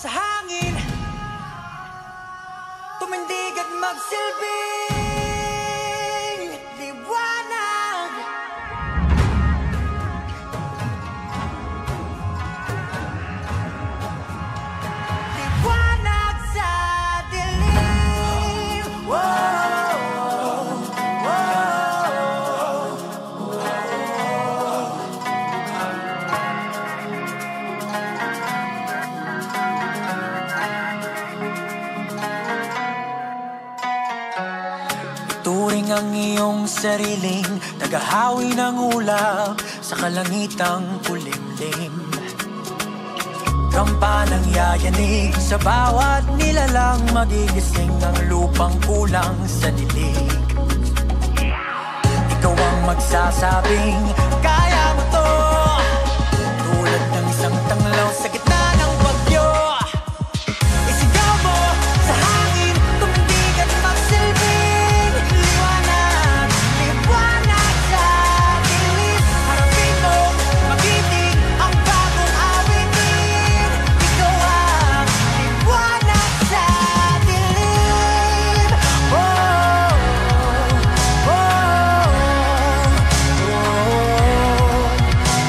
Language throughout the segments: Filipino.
sa hangin, tumindig at magsilbing liwanag. Liwanag sa dilim. Turing ang iyong sariling tagahawi ng ulap sa kalangitang kulimlim. Kampanang yayanig sa bawat nilalang, magigising ang lupang kulang sa dilig. Ikaw ang magsasabing kaya mo to, tulad ng isang tanglaw sa gitna ng bagyo. Isigaw mo sa hangin, tumindig at magsilbing liwanag. Liwanag sa dilim, harapin mo, magiting ang bagong awitin. Ikaw ang liwanag sa dilim. Oh, oh, oh.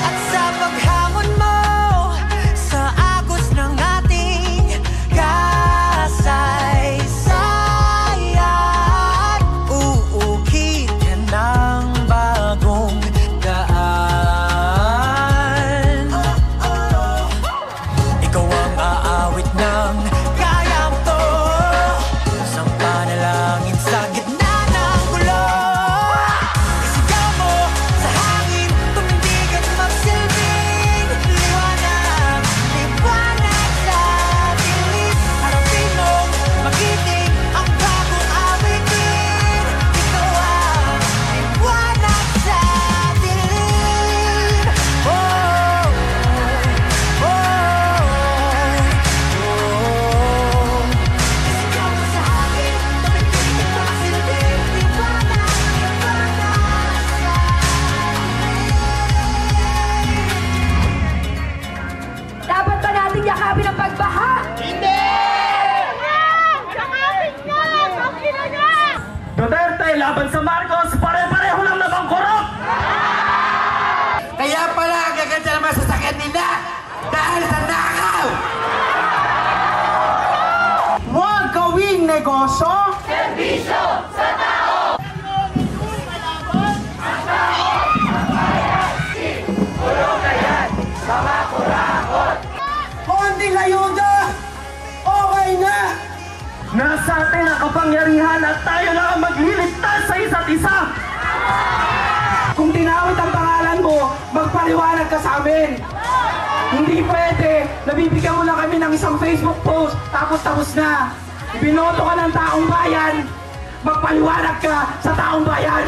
At sa paghamon mo sa agos ng ating kasaysayan, uukit ka ng bagong daan. Ikaw ang aawit ng kaya mo to, isang panalangin sa gitna ng gulo. Isigaw mo sa hangin, tumindig at magsilbing liwanag. Liwanag sa dilim, harapin mo, magiting ang bagong awitin. Ikaw ang liwanag sa dilim. Oh, oh, oh. Isigaw mo sa hangin, tumindig at magsilbing liwanag. Liwanag sa Dapat ba natin yakapin ang pagbaha? Duterte laban sa Marcos, pare-pareho lang namang korap! Kaya pala ang gaganda naman sa sakyan nila dahil sa nakaw! Huwag gawing negosyo! Konting ayuda! Okay na! Nasa atin ang kapangyarihan at tayo lang ang magliligtas sa isa't isa! Kung tinawit ang pangalan mo, magpaliwanag ka sa amin! Hindi pwede, nabibigyan mo lang kami ng isang Facebook post, tapos na! Binoto ka ng taong bayan, magpaliwanag ka sa taong bayan!